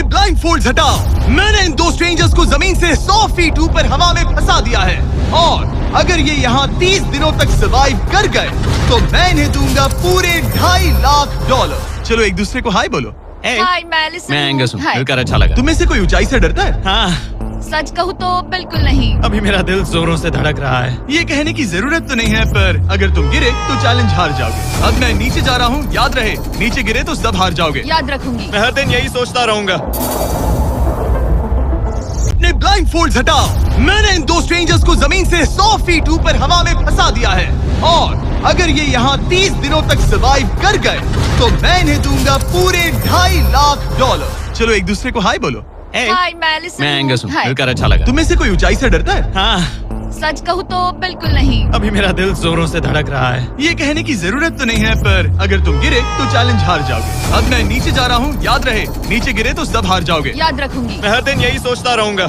अपने blind folds हटाओ। मैंने इन दो स्ट्रेंजर्स को जमीन से 100 फीट ऊपर हवा में फंसा दिया है और अगर ये यहाँ 30 दिनों तक सर्वाइव कर गए तो मैं इन्हें दूंगा पूरे $2.5 लाख। चलो एक दूसरे को हाय बोलो। हाय, मैं एलिसन मैं एंगस हूँ। हाय। मिलकर अच्छा लगा। तुम्हें से कोई ऊंचाई से डरता है? हाँ, सच कहूँ तो बिल्कुल नहीं। अभी मेरा दिल जोरों से धड़क रहा है। ये कहने की जरूरत तो नहीं है, पर अगर तुम गिरे तो चैलेंज हार जाओगे। अब मैं नीचे जा रहा हूँ, याद रहे नीचे गिरे तो सब हार जाओगे। याद रखूंगी। मैं हर दिन यही सोचता रहूंगा। अपने ब्लाइंड फोल्ड्स हटाओ। मैंने इन दो स्ट्रेंजर्स को जमीन से 100 फीट ऊपर हवा में फंसा दिया है और अगर ये यहाँ 30 दिनों तक सर्वाइव कर गए तो मैं इन्हें दूंगा पूरे $2.5 लाख। चलो एक दूसरे को हाय बोलो। हाय, मैं एलिसन मैं एंगस हूँ। हाय। मिलकर अच्छा लगा। तुम्हें से कोई ऊंचाई से डरता है? हाँ, सच कहूँ तो बिल्कुल नहीं। अभी मेरा दिल जोरों से धड़क रहा है। ये कहने की जरूरत तो नहीं है, पर अगर तुम गिरे तो चैलेंज हार जाओगे। अब मैं नीचे जा रहा हूँ, याद रहे नीचे गिरे तो सब हार जाओगे। याद रखूंगी। मैं हर दिन यही सोचता रहूंगा।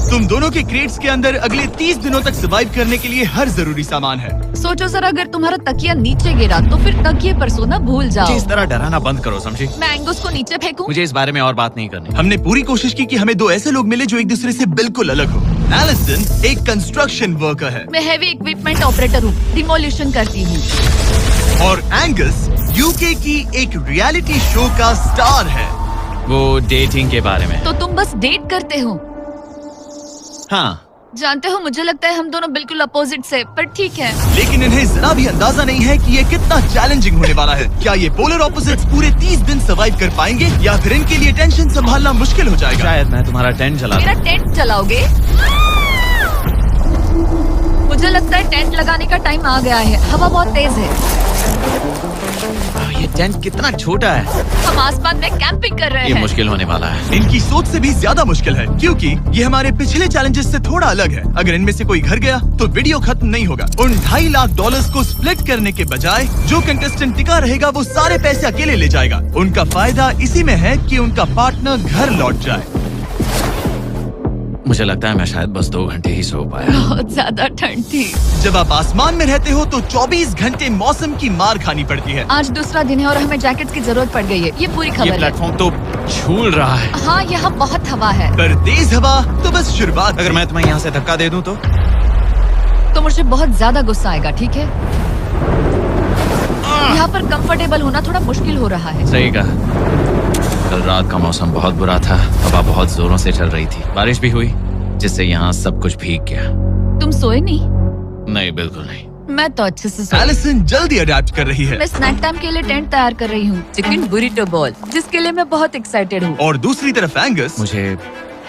तुम दोनों के क्रेट्स के अंदर अगले 30 दिनों तक सर्वाइव करने के लिए हर जरूरी सामान है। सोचो सर, अगर तुम्हारा तकिया नीचे गिरा तो फिर तकिए पर सोना भूल मुझे जाओ। इस तरह डराना बंद करो, समझी? मैं एंगस को नीचे फेंकूं? मुझे इस बारे में और बात नहीं करनी। हमने पूरी कोशिश की कि हमें दो ऐसे लोग मिले जो एक दूसरे से बिल्कुल अलग हो। एलिसन एक कंस्ट्रक्शन वर्कर है मैं हेवी इक्विपमेंट ऑपरेटर हूँ, डिमोलिशन करती हूँ। और एंगस यूके की एक रियलिटी शो का स्टार है। वो डेटिंग के बारे में। तो तुम बस डेट करते हो? हाँ, जानते हो, मुझे लगता है हम दोनों बिल्कुल अपोजिट से, पर ठीक है। लेकिन इन्हें जरा भी अंदाजा नहीं है कि ये कितना चैलेंजिंग होने वाला है। क्या ये पोलर ऑपोजिट्स पूरे 30 दिन सर्वाइव कर पाएंगे या फिर इनके लिए टेंशन संभालना मुश्किल हो जाएगा? शायद मैं तुम्हारा टेंट चला मेरा टेंट चलाओगे? मुझे लगता है टेंट लगाने का टाइम आ गया है। हवा बहुत तेज है। ये टेंट कितना छोटा है। हम आसमान में कैंपिंग कर रहे ये हैं। मुश्किल होने वाला है। इनकी सोच से भी ज्यादा मुश्किल है, क्योंकि ये हमारे पिछले चैलेंजेस से थोड़ा अलग है। अगर इनमें से कोई घर गया तो वीडियो खत्म नहीं होगा। उन $2.5 लाख को स्प्लिट करने के बजाय जो कंटेस्टेंट टिका रहेगा वो सारे पैसे अकेले ले जाएगा। उनका फायदा इसी में है कि उनका पार्टनर घर लौट जाए। मुझे लगता है मैं शायद बस 2 घंटे ही सो पाया। बहुत ज्यादा ठंड थी। जब आप आसमान में रहते हो तो 24 घंटे मौसम की मार खानी पड़ती है। आज दूसरा दिन है और हमें जैकेट्स की जरूरत पड़ गई है। ये पूरी ये खबर है। प्लेटफॉर्म तो झूल रहा है। हाँ, यहाँ बहुत हवा है। पर तेज हवा तो बस शुरुआत। अगर मैं तुम्हें यहाँ से धक्का दे दूं तो मुझे बहुत ज्यादा गुस्सा आएगा, ठीक है? यहाँ पर कंफर्टेबल होना थोड़ा मुश्किल हो रहा है। सही कहा। कल रात का मौसम बहुत बुरा था। हवा बहुत जोरों से चल रही थी। बारिश भी हुई, जिससे यहाँ सब कुछ भीग गया। तुम सोए नहीं? नहीं, बिल्कुल नहीं। मैं तो अच्छे से सोई। एलिसन जल्दी अडेप्ट कर रही है। मैं स्नैक टाइम के लिए टेंट तैयार कर रही हूँ, चिकन बुरिटो बॉल, जिसके लिए मैं बहुत एक्साइटेड हूँ। और दूसरी तरफ एंगस। मुझे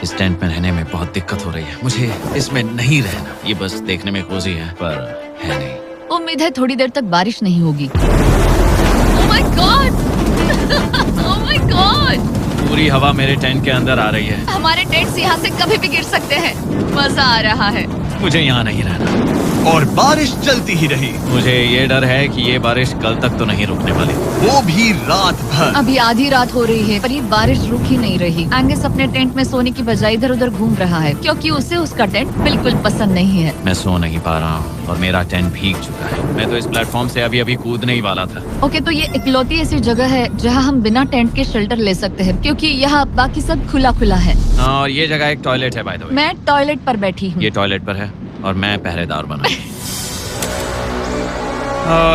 इस टेंट में रहने में बहुत दिक्कत हो रही है। मुझे इसमें नहीं रहना। ये बस देखने में कोजी है, पर है नहीं। उम्मीद है थोड़ी देर तक बारिश नहीं होगी। ओह my God! Oh my God! पूरी हवा मेरे टेंट के अंदर आ रही है। हमारे टेंट्स यहाँ से कभी भी गिर सकते हैं। मजा आ रहा है। मुझे यहाँ नहीं रहना। और बारिश चलती ही रही। मुझे ये डर है कि ये बारिश कल तक तो नहीं रुकने वाली। वो भी रात भर। अभी आधी रात हो रही है पर ये बारिश रुक ही नहीं रही। एंगस अपने टेंट में सोने की बजाय इधर उधर घूम रहा है, क्योंकि उसे उसका टेंट बिल्कुल पसंद नहीं है। मैं सो नहीं पा रहा हूँ और मेरा टेंट भीग चुका है। मैं तो इस प्लेटफॉर्म से अभी अभी कूदने ही वाला था। ओके, तो ये इकलौती ऐसी जगह है जहाँ हम बिना टेंट के शेल्टर ले सकते हैं, क्योंकि यहाँ बाकी सब खुला खुला है। और ये जगह एक टॉयलेट है, बाय द वे। मैं टॉयलेट पर बैठी हूँ। ये टॉयलेट पर है और मैं पहरेदार बना।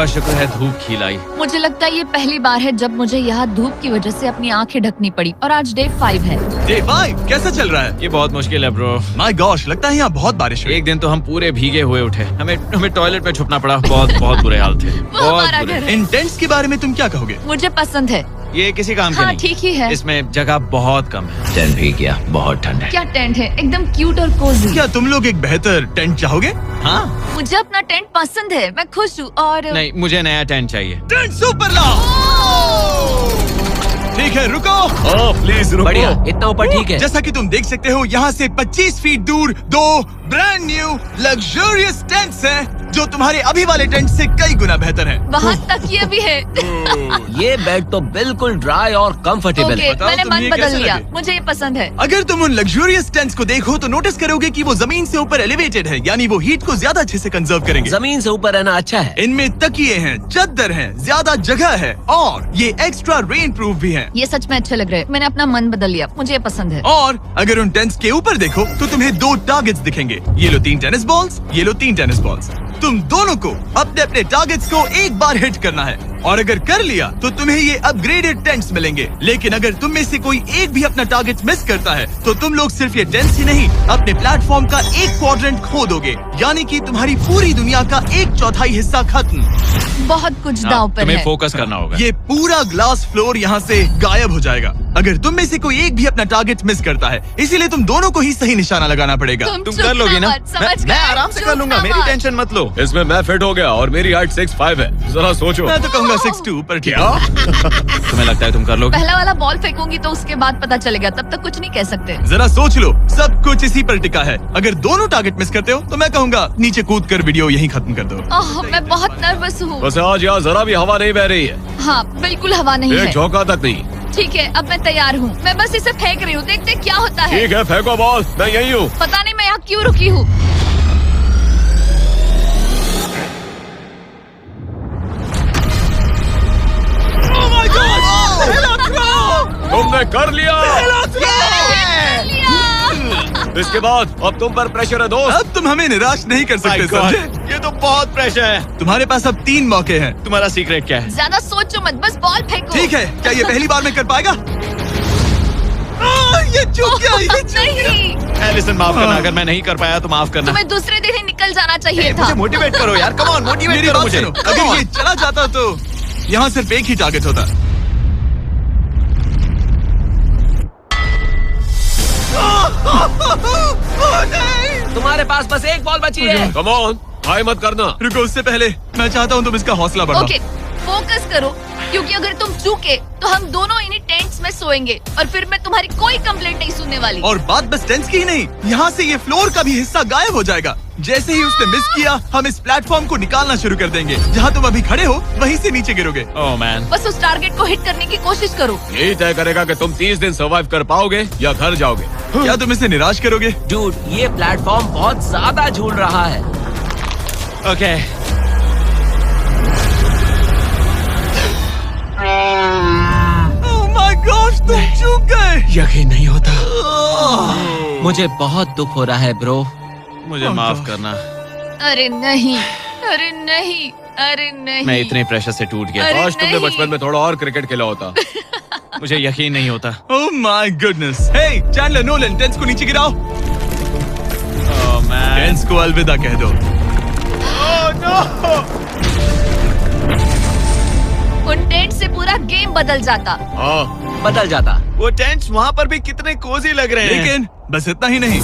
शुक्र है धूप खिलाई। मुझे लगता है ये पहली बार है जब मुझे यहाँ धूप की वजह से अपनी आंखें ढकनी पड़ी। और आज डे 5 है। डे 5 कैसा चल रहा है? ये बहुत मुश्किल है ब्रो। माय गॉश, लगता है यहाँ बहुत बारिश हुई। एक दिन तो हम पूरे भीगे हुए उठे। हमें टॉयलेट में छुपना पड़ा। बहुत बुरे हाल थे। वो बहुत हमारा बुरे। घर है। इन टेंट्स के बारे में तुम क्या कहोगे? मुझे पसंद है। ये किसी काम के हाँ, नहीं। ठीक ही है। इसमें जगह बहुत कम है। टेंट भीग गया, बहुत ठंड है। क्या टेंट है, एकदम क्यूट और कोजी। क्या तुम लोग एक बेहतर टेंट चाहोगे? हाँ, मुझे अपना टेंट पसंद है, मैं खुश हूँ। और नहीं, मुझे नया टेंट चाहिए। टेंट सुपर लाओ। ठीक है, रुको। प्लीज रुको। बढ़िया, इतना ऊपर ठीक है। जैसा कि तुम देख सकते हो, यहाँ से 25 फीट दूर 2 ब्रांड न्यू लग्जरियस टेंट्स हैं जो तुम्हारे अभी वाले टेंट से कई गुना बेहतर हैं। वहाँ तकिए भी है। ये बेड तो बिल्कुल ड्राई और कंफर्टेबल ओके, है। बताओ मैंने तुम्हें मन ये बदल कैसे लिया, लगे? मुझे ये पसंद है। अगर तुम उन लग्जरियस टेंट्स को देखो तो नोटिस करोगे कि वो जमीन से ऊपर एलिवेटेड है, यानी वो हीट को ज्यादा अच्छे से कंजर्व करेंगे। जमीन से ऊपर रहना अच्छा है। इनमें तकिए हैं, चद्दर हैं, ज्यादा जगह है और ये एक्स्ट्रा रेन प्रूफ भी हैं। ये सच में अच्छे लग रहे हैं। मैंने अपना मन बदल लिया, मुझे ये पसंद है। और अगर उन टेंट्स के ऊपर देखो तो तुम्हें 2 टारगेट्स दिखेंगे। ये लो 3 टेनिस बॉल्स, ये लो 3 टेनिस बॉल्स। तुम दोनों को अपने अपने टारगेट्स को एक बार हिट करना है और अगर कर लिया तो तुम्हें ये अपग्रेडेड टेंट्स मिलेंगे। लेकिन अगर तुम में से कोई एक भी अपना टारगेट मिस करता है तो तुम लोग सिर्फ ये टेंट्स ही नहीं अपने प्लेटफॉर्म का एक क्वाड्रेंट खो दोगे, यानी कि तुम्हारी पूरी दुनिया का 1/4 हिस्सा खत्म। बहुत कुछ दांव पर तुम्हें है। फोकस करना होगा। ये पूरा ग्लास फ्लोर यहाँ से गायब हो जाएगा अगर तुम में से कोई एक भी अपना टारगेट मिस करता है, इसीलिए तुम दोनों को ही सही निशाना लगाना पड़ेगा। तुम कर लोगी ना? मैं आराम से कर लूंगा, मेरी टेंशन मत लो। इसमें मैं फिट हो गया और मेरी हाइट 6'5" है। जरा सोचो। मैं तो कहूँगा 6'2", पर क्या? तुम्हें लगता है तुम कर लोगे? पहला वाला बॉल फेंकूंगी तो उसके बाद पता चलेगा, तब तक कुछ नहीं कह सकते। जरा सोच लो, सब कुछ इसी पर टिका है। अगर दोनों टारगेट मिस करते हो तो मैं कहूँगा नीचे कूद कर वीडियो यहीं खत्म कर दो। ओह, मैं बहुत नर्वस हूँ। बस आज यहाँ जरा भी हवा नहीं बह रही है। हाँ, बिल्कुल हवा नहीं एक है। झोंका तक नहीं। ठीक है, अब मैं तैयार हूँ। मैं बस इसे फेंक रही हूँ, देखते क्या होता है। ठीक है, फेंको बॉल, मैं यही हूँ। पता नहीं मैं यहाँ क्यों रुकी हूँ। तुमने कर लिया। इसके बाद अब तुम पर प्रेशर है दोस्त। अब तुम हमें निराश नहीं कर सकते, समझे? ये तो बहुत प्रेशर है। तुम्हारे पास अब 3 मौके हैं। तुम्हारा सीक्रेट क्या है? ज्यादा सोचो मत, बस बॉल फेंको। ठीक है, क्या ये पहली बार में कर पाएगा? ये चूक गया, ये चूक गया। नहीं, एलिसन माफ करना, अगर मैं नहीं कर पाया तो माफ करना। तुम्हें दूसरे दिन ही निकल जाना चाहिए था। मुझे मोटिवेट करो यार, कम ऑन, मोटिवेट मेरी करो बात मुझे। सुनो, अगर ये चला जाता तो यहाँ सिर्फ एक ही टारगेट होता। तुम्हारे पास बस एक बॉल बची है। कम ऑन, हाय मत करना। रुको, उससे पहले मैं चाहता हूँ तुम इसका हौसला बढ़ाओ। ओके, फोकस करो, क्योंकि अगर तुम चूके तो हम दोनों इन्हीं टेंट्स में सोएंगे और फिर मैं तुम्हारी कोई कंप्लेंट नहीं सुनने वाली। और बात बस टेंट्स की ही नहीं, यहाँ से ये फ्लोर का भी हिस्सा गायब हो जाएगा। जैसे ही उसने मिस किया, हम इस प्लेटफॉर्म को निकालना शुरू कर देंगे। जहाँ तुम अभी खड़े हो वहीं से नीचे गिरोगे। ओह मैन, बस उस टारगेट को हिट करने की कोशिश करो। यही तय करेगा कि तुम 30 दिन सर्वाइव कर पाओगे या घर जाओगे। क्या तुम इसे निराश करोगे? डूड, ये प्लेटफॉर्म बहुत ज्यादा झूल रहा है। ओके। ओह माय गॉश, तुम चूक गए। यकीन नहीं होता। मुझे बहुत दुख हो रहा है ब्रो। मुझे माफ करना, अरे नहीं, अरे नहीं, अरे नहीं। मैं इतने प्रेशर से टूट गया। अरे काश तुमने नहीं। बचपन में थोड़ा और क्रिकेट खेला होता। मुझे यकीन नहीं होता। Oh my goodness. Hey Chandler, Nolan, tents को नीचे गिराओ। ओह मैन, टेंट्स को अलविदा कह दो। उन टेंट से पूरा गेम बदल जाता। हाँ, बदल जाता। वो टेंट्स वहाँ पर भी कितने कोजी लग रहे हैं। लेकिन बस इतना ही नहीं,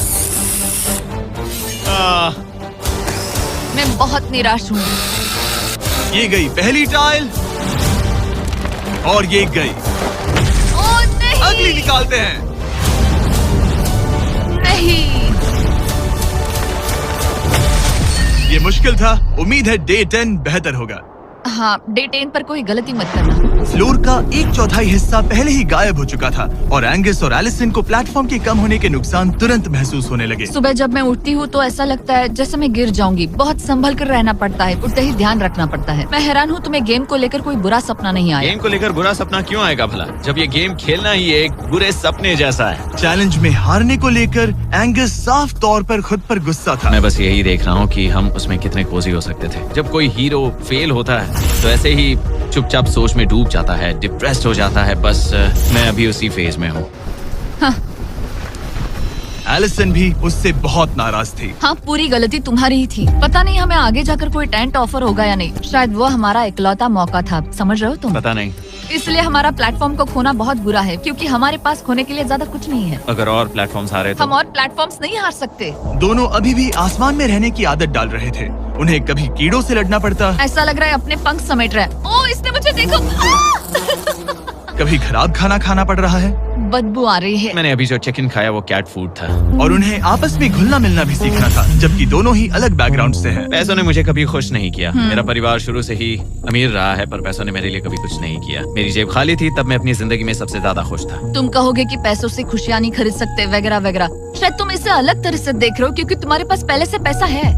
मैं बहुत निराश हूँ। ये गई पहली टाइल और ये गई। ओह नहीं, अगली निकालते हैं। नहीं। ये मुश्किल था, उम्मीद है डे 10 बेहतर होगा। हाँ, डे 10 पर कोई गलती मत करना। फ्लोर का 1/4 हिस्सा पहले ही गायब हो चुका था और एंगस और एलिसन को प्लेटफॉर्म के कम होने के नुकसान तुरंत महसूस होने लगे। सुबह जब मैं उठती हूँ तो ऐसा लगता है जैसे मैं गिर जाऊंगी। बहुत संभल कर रहना पड़ता है, उठते ही ध्यान रखना पड़ता है। मैं हैरान हूँ तुम्हें गेम को लेकर कोई बुरा सपना नहीं आया। गेम को लेकर बुरा सपना क्यों आएगा भला, जब ये गेम खेलना ही एक बुरे सपने जैसा है। चैलेंज में हारने को लेकर एंगस साफ तौर पर खुद पर गुस्सा था। मैं बस यही देख रहा हूँ कि हम उसमें कितने कोजी हो सकते थे। जब कोई हीरो फेल होता है तो ऐसे ही चुपचाप सोच में डूब जाता है, डिप्रेस्ड हो जाता है। बस मैं अभी उसी फेज में हूँ। एलिसन भी उससे बहुत नाराज थी। हाँ, पूरी गलती तुम्हारी ही थी। पता नहीं हमें आगे जाकर कोई टेंट ऑफर होगा या नहीं। शायद वो हमारा इकलौता मौका था, समझ रहे हो तुम? पता नहीं, इसलिए हमारा प्लेटफॉर्म को खोना बहुत बुरा है, क्योंकि हमारे पास खोने के लिए ज्यादा कुछ नहीं है। अगर और प्लेटफॉर्म्स आ रहे हम तो। और प्लेटफॉर्म्स नहीं हार सकते। दोनों अभी भी आसमान में रहने की आदत डाल रहे थे। उन्हें कभी कीड़ों से लड़ना पड़ता, ऐसा लग रहा है अपने पंख समेट रहा है। ओह, इसने मुझे देखो। कभी खराब खाना खाना पड़ रहा है बदबू आ रही है। मैंने अभी जो चिकन खाया वो कैट फूड था। और उन्हें आपस में घुलना मिलना भी सीखना था, जबकि दोनों ही अलग बैकग्राउंड से हैं। पैसों ने मुझे कभी खुश नहीं किया। मेरा परिवार शुरू से ही अमीर रहा है, पर पैसों ने मेरे लिए कभी कुछ नहीं किया। मेरी जेब खाली थी तब मैं अपनी जिंदगी में सबसे ज्यादा खुश था। तुम कहोगे कि पैसों से खुशियाँ नहीं खरीद सकते वगैरह वगैरह। शायद तुम इसे अलग तरह से देख रहे हो क्योंकि तुम्हारे पास पहले से पैसा है।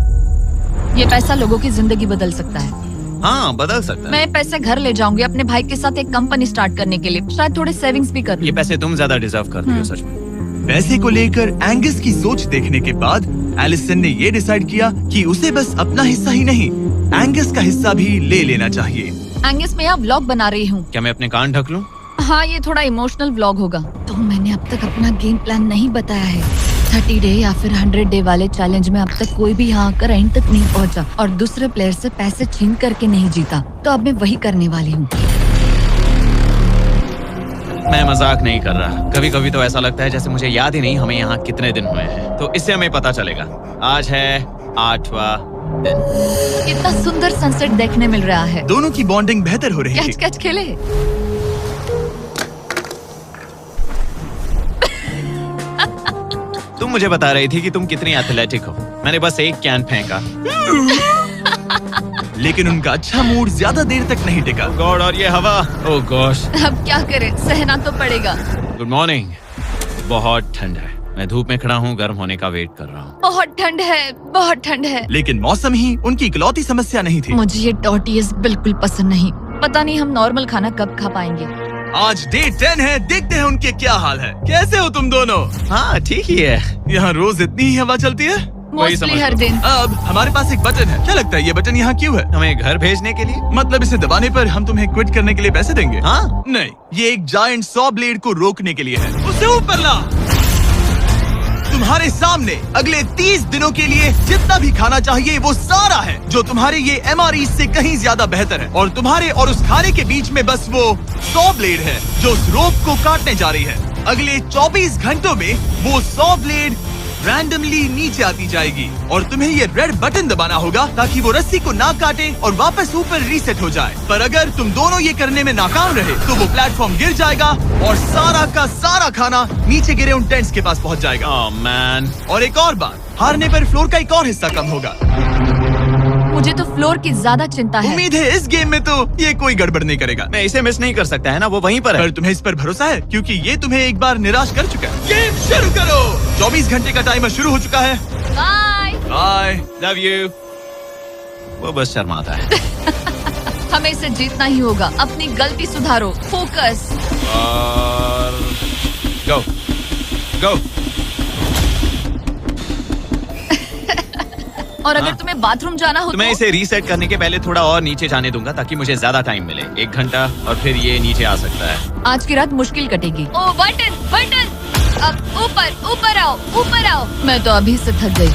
ये पैसा लोगों की जिंदगी बदल सकता है। हाँ, बदल सकता है। मैं पैसे घर ले जाऊंगी अपने भाई के साथ एक कंपनी स्टार्ट करने के लिए। शायद थोड़े सेविंग्स भी कर लूं। ये पैसे तुम ज्यादा डिजर्व करती हो सच में। पैसे को लेकर एंगस की सोच देखने के बाद एलिसन ने ये डिसाइड किया कि उसे बस अपना हिस्सा ही नहीं, एंगस का हिस्सा भी ले लेना चाहिए। एंगस, मैं यहाँ व्लॉग बना रही हूँ। क्या मैं अपने कान ढक लूं? हाँ, ये थोड़ा इमोशनल व्लॉग होगा। तो मैंने अब तक अपना गेम प्लान नहीं बताया है। 30 डे या फिर 100 डे वाले चैलेंज में अब तक कोई भी यहाँ आकर एंड तक नहीं पहुँचा और दूसरे प्लेयर से पैसे छीन करके नहीं जीता। तो अब मैं वही करने वाली हूँ। मैं मजाक नहीं कर रहा। कभी कभी तो ऐसा लगता है जैसे मुझे याद ही नहीं हमें यहाँ कितने दिन हुए हैं। तो इससे हमें पता चलेगा। आज है 8वां दिन। कितना सुंदर सनसेट देखने मिल रहा है। दोनों की बॉन्डिंग बेहतर हो रही कैच थी। कैच खेले। तुम मुझे बता रही थी कि तुम कितनी एथलेटिक हो। मैंने बस एक कैन फेंका। लेकिन उनका अच्छा मूड ज्यादा देर तक नहीं टिका। गॉड, और ये हवा। ओह गॉश। अब क्या करें, सहना तो पड़ेगा। Good morning. बहुत ठंड है। मैं धूप में खड़ा हूँ, गर्म होने का वेट कर रहा हूँ। बहुत ठंड है, बहुत ठंड है। लेकिन मौसम ही उनकी इकलौती समस्या नहीं थी। मुझे ये टॉर्टियस बिल्कुल पसंद नहीं। पता नहीं हम नॉर्मल खाना कब खा पाएंगे। आज डे 10 है, देखते हैं उनके क्या हाल है। कैसे हो तुम दोनों? हाँ, ठीक ही है। यहाँ रोज इतनी ही हवा चलती है? मोस्टली हर दिन। अब हमारे पास एक बटन है। क्या लगता है ये बटन यहाँ क्यों है? हमें घर भेजने के लिए? मतलब इसे दबाने पर हम तुम्हें क्विट करने के लिए पैसे देंगे? हाँ। नहीं, ये एक जायंट सॉ ब्लेड को रोकने के लिए है। उसे ऊपर ला। तुम्हारे सामने अगले 30 दिनों के लिए जितना भी खाना चाहिए वो सारा है, जो तुम्हारे ये MRE से कहीं ज्यादा बेहतर है। और तुम्हारे और उस खाने के बीच में बस वो सॉ ब्लेड है जो उस रोप को काटने जा रही है। अगले 24 घंटों में वो सॉ ब्लेड रैंडमली नीचे आती जाएगी और तुम्हें ये रेड बटन दबाना होगा ताकि वो रस्सी को ना काटे और वापस ऊपर रीसेट हो जाए। पर अगर तुम दोनों ये करने में नाकाम रहे तो वो प्लेटफॉर्म गिर जाएगा और सारा का सारा खाना नीचे गिरे उन टेंट्स के पास पहुंच जाएगा। Oh man. और एक और बात, हारने पर फ्लोर का एक और हिस्सा कम होगा। मुझे तो फ्लोर की ज्यादा चिंता है। उम्मीद है इस गेम में तो ये कोई गड़बड़ नहीं करेगा। मैं इसे मिस नहीं कर सकता है ना, वो वहीं पर है। पर तुम्हें इस पर भरोसा है क्योंकि ये तुम्हें एक बार निराश कर चुका है। गेम शुरू करो। 24 घंटे का टाइमर शुरू हो चुका है। बाय। बाय। Love you. वो बस शर्माता है। हमें इसे जीतना ही होगा। अपनी गलती सुधारो। फोकस। और गो गो। और अगर तुम्हें बाथरूम जाना हो तो मैं इसे रीसेट करने के पहले थोड़ा और नीचे जाने दूंगा ताकि मुझे ज्यादा टाइम मिले। 1 घंटा और फिर ये नीचे आ सकता है। आज की रात मुश्किल कटेगी। ओ बटन बटन, अब ऊपर ऊपर आओ, ऊपर आओ। मैं तो अभी से थक गई।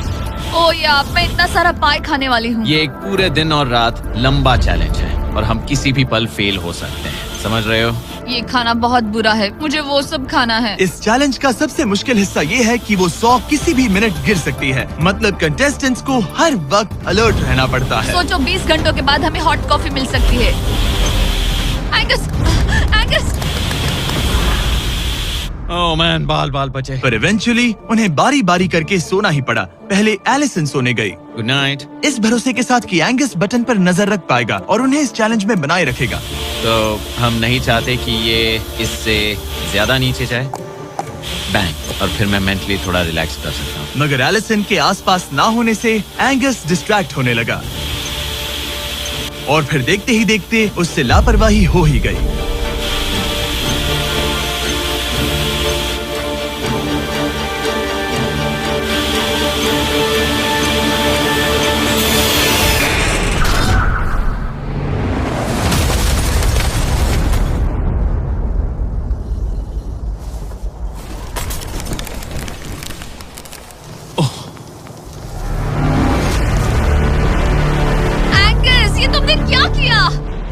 ओ यार, मैं इतना सारा पाई खाने वाली हूँ। ये एक पूरे दिन और रात लंबा चैलेंज है और हम किसी भी पल फेल हो सकते हैं, समझ रहे हो? ये खाना बहुत बुरा है, मुझे वो सब खाना है। इस चैलेंज का सबसे मुश्किल हिस्सा ये है कि वो 100 किसी भी मिनट गिर सकती है। मतलब कंटेस्टेंट्स को हर वक्त अलर्ट रहना पड़ता है। सोचो 20 घंटों के बाद हमें हॉट कॉफी मिल सकती है। Angus, Angus. ओह मैन, बाल बाल बचे। पर इवेंचुअली उन्हें बारी बारी करके सोना ही पड़ा। पहले एलिसन सोने गई, गुड नाइट। इस भरोसे के साथ कि एंगस बटन पर नजर रख पाएगा और उन्हें इस चैलेंज में बनाए रखेगा। तो हम नहीं चाहते कि ये इससे ज्यादा नीचे जाए। बैंग, और फिर मैं मेंटली थोड़ा रिलैक्स कर सकता हूँ। मगर एलिसन के आसपास ना होने से एंगस डिस्ट्रैक्ट होने लगा और फिर देखते ही देखते उससे लापरवाही हो ही गई।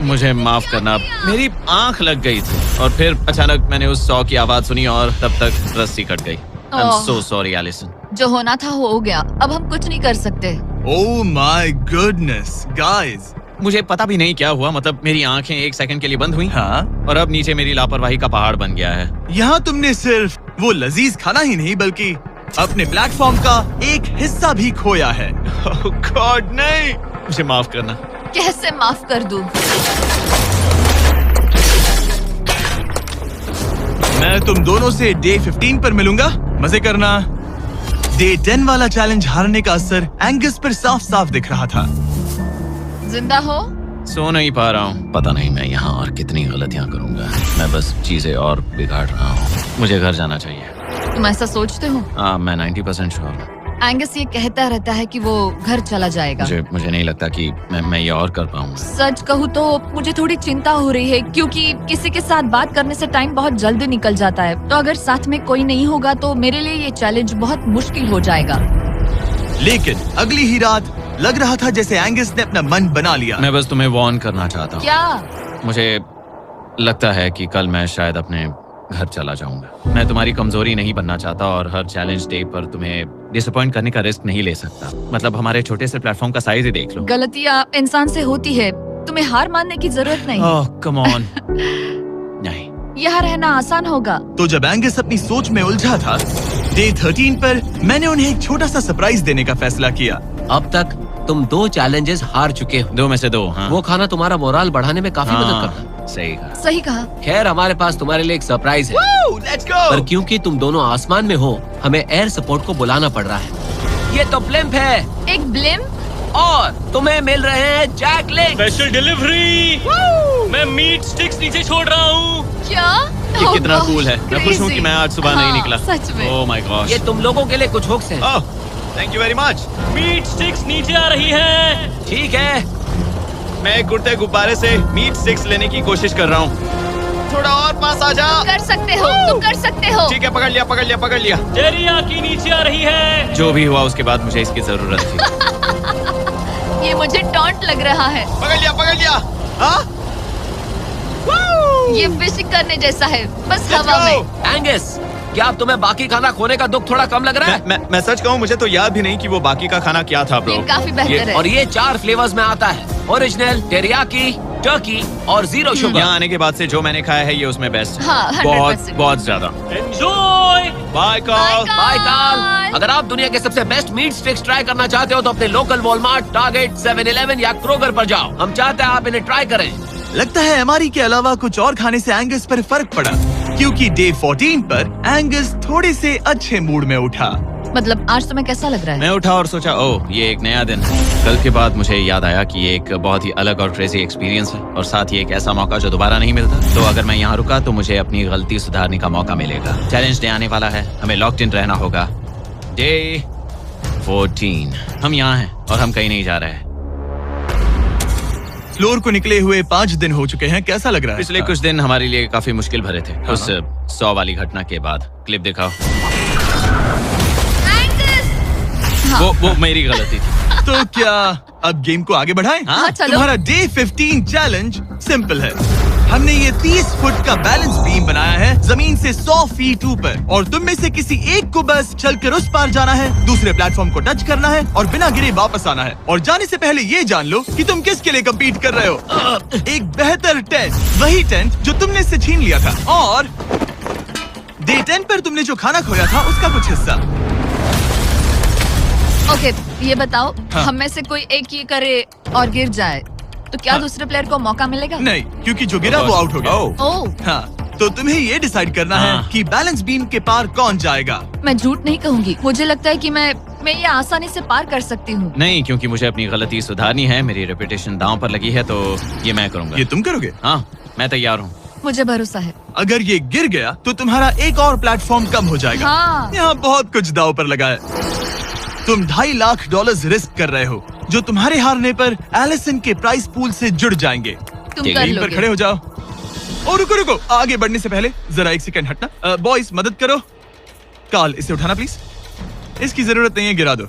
मुझे माफ करना, मेरी आंख लग गई थी और फिर अचानक मैंने उस 100 की आवाज सुनी और तब तक रस्सी कट गई। I'm so sorry, Alison. जो होना था हो गया, अब हम कुछ नहीं कर सकते। Oh my goodness, guys, मुझे पता भी नहीं क्या हुआ, मतलब मेरी आंखें 1 सेकंड के लिए बंद हुई। हाँ, और अब नीचे मेरी लापरवाही का पहाड़ बन गया है। यहाँ तुमने सिर्फ वो लजीज खाना ही नहीं बल्कि अपने प्लेटफॉर्म का एक हिस्सा भी खोया है। ओह गॉड नहीं, मुझे माफ करना। कैसे माफ कर दूं? मैं तुम दोनों से डे 15 पर मिलूंगा, मजे करना। डे 10 वाला चैलेंज हारने का असर एंगस पर साफ साफ दिख रहा था। जिंदा हो? सो नहीं पा रहा हूँ। पता नहीं मैं यहाँ और कितनी गलतियाँ करूंगा। मैं बस चीजें और बिगाड़ रहा हूँ। मुझे घर जाना चाहिए। तुम ऐसा सोचते हो? हाँ, मैं 90% श्योर हूँ। एंगस ये कहता रहता है कि वो घर चला जाएगा। मुझे नहीं लगता कि मैं ये और कर पाऊंगा। सच कहूँ तो मुझे थोड़ी चिंता हो रही है, क्योंकि किसी के साथ बात करने से टाइम बहुत जल्दी निकल जाता है। तो अगर साथ में कोई नहीं होगा तो मेरे लिए ये चैलेंज बहुत मुश्किल हो जाएगा। लेकिन अगली ही रात लग रहा था जैसे एंगस ने अपना मन बना लिया। मैं बस तुम्हें वार्न करना चाहता हूँ। क्या? मुझे लगता है कि कल मैं शायद अपने घर चला जाऊंगा। मैं तुम्हारी कमजोरी नहीं बनना चाहता और हर चैलेंज डे पर तुम्हें डिसअपॉइंट करने का रिस्क नहीं ले सकता। मतलब हमारे छोटे से प्लेटफॉर्म का साइज ही देख लो। गलतियाँ इंसान से होती है, तुम्हें हार मानने की जरूरत नहीं। ओह कम ऑन। नहीं, यहाँ रहना आसान होगा। तो जब एंगस अपनी सोच में उलझा था, डे 13 पर मैंने उन्हें एक छोटा सा सरप्राइज देने का फैसला किया। अब तक तुम 2 चैलेंजेस हार चुके हो। 2 में से 2। हाँ, वो खाना तुम्हारा मोराल बढ़ाने में काफी मदद करता है। सही कहा। सही कहा। खैर, हमारे पास तुम्हारे लिए एक सरप्राइज है। Let's go. पर क्योंकि तुम दोनों आसमान में हो, हमें एयर सपोर्ट को बुलाना पड़ रहा है। ये तो ब्लिम्प है एक ब्लिम? और तुम्हें मिल रहे हैं जैक लिंक। Special delivery. मैं मीट स्टिक्स नीचे छोड़ रहा हूँ। क्या? ये Oh कितना gosh, कूल है। मैं खुश हूँ कि crazy। मैं आज सुबह नहीं हाँ, निकला। सच में। Oh my God. ये तुम लोगों के लिए कुछ हुक्स हैं। Oh, thank you very much. Meat sticks नीचे आ रही है। ठीक है, मैं एक उड़ते गुब्बारे से मीट स्टिक्स लेने की कोशिश कर रहा हूँ। थोड़ा और पास आ जा। कर सकते हो, तुम कर सकते हो। ठीक है, पकड़ लिया पकड़ लिया पकड़ लिया। टेरियाकी नीचे आ रही है। जो भी हुआ उसके बाद मुझे इसकी जरूरत थी। ये मुझे टॉन्ट लग रहा है। पकड़ लिया पकड़ लिया। हाँ? ये फिशिंग करने जैसा है, बस Let's हवा go! में। एंगस, क्या अब तुम्हें बाकी खाना खोने का दुख थोड़ा कम लग रहा है? मैं सच कहूँ, मुझे तो याद भी नहीं कि वो बाकी का खाना क्या था ब्रो। ये काफी बेहतर है। और ये 4 फ्लेवर्स में आता है, ओरिजिनल, टेरियाकी, टर्की और 0 शुगर। यहाँ आने के बाद से जो मैंने खाया है ये उसमें बेस्ट है। हाँ, 100%। बहुत बहुत ज्यादा। Enjoy. Bye Carl. Bye Carl. अगर आप दुनिया के सबसे बेस्ट मीट स्टिक्स ट्राई करना चाहते हो तो अपने लोकल वॉलमार्ट, टारगेट, 7-Eleven या क्रोगर पर जाओ। हम चाहते हैं आप इन्हें ट्राई करें। लगता है एमआरई के अलावा कुछ और खाने से एंगस पर फर्क पड़ा, क्योंकि डे 14 पर एंगस थोड़े से अच्छे मूड में उठा। मतलब आज तुम्हें कैसा लग रहा है? मैं उठा और सोचा, ओह ये एक नया दिन है। कल के बाद मुझे याद आया कि ये एक बहुत ही अलग और क्रेजी एक्सपीरियंस है और साथ ही एक ऐसा मौका जो दोबारा नहीं मिलता। तो अगर मैं यहाँ रुका तो मुझे अपनी गलती सुधारने का मौका मिलेगा। चैलेंज डे आने वाला है, हमें लॉक्ड इन रहना होगा। डे 14 हम यहाँ हैं और हम कहीं नहीं जा रहे हैं। फ्लोर को निकले हुए 5 दिन हो चुके हैं। कैसा लग रहा है? पिछले कुछ दिन हमारे लिए काफी मुश्किल भरे थे। उस 100 वाली घटना के बाद। क्लिप दिखाओ। वो मेरी गलती थी। तो क्या अब गेम को आगे बढ़ाएं? हाँ, चलो। तुम्हारा डे 15 चैलेंज सिंपल है। हमने ये 30 फुट का बैलेंस बीम बनाया है जमीन से 100 फीट ऊपर, और तुम में से किसी एक को बस चलकर उस पार जाना है, दूसरे प्लेटफॉर्म को टच करना है और बिना गिरे वापस आना है। और जाने से पहले ये जान लो कि तुम किसके लिए कम्पीट कर रहे हो। एक बेहतर टेंट, वही टेंट जो तुमने इससे छीन लिया था, और डे 10 पर तुमने जो खाना खोया था उसका कुछ हिस्सा। ओके, ये बताओ, हाँ। हम में से कोई एक ये करे और गिर जाए तो क्या हाँ। दूसरे प्लेयर को मौका मिलेगा? नहीं, क्योंकि जो गिरा वो आउट हो गया। ओह, हाँ, तो तुम्हें ये डिसाइड करना है हाँ। कि बैलेंस बीम के पार कौन जाएगा। मैं झूठ नहीं कहूंगी, मुझे लगता है कि मैं ये आसानी से पार कर सकती हूँ। नहीं, क्योंकि मुझे अपनी गलती सुधारनी है। मेरी रेपुटेशन दांव पर लगी है, तो ये मैं करूंगा। ये तुम करोगे? हाँ, मैं तैयार हूँ। मुझे भरोसा है। अगर ये गिर गया तो तुम्हारा एक और प्लेटफॉर्म कम हो जाएगा। हाँ। यहाँ बहुत कुछ दाव पर लगा है। तुम $2.5 लाख रिस्क कर रहे हो, जो तुम्हारे हारने पर एलिसन के प्राइस पूल से जुड़ जाएंगे। तुम ठीक कर है, टीम पर लोगे। खड़े हो जाओ। और रुको, आगे बढ़ने से पहले जरा 1 सेकंड हटना। बॉयज मदद करो। कार्ल, इसे उठाना प्लीज। इसकी जरूरत नहीं है, गिरा दो।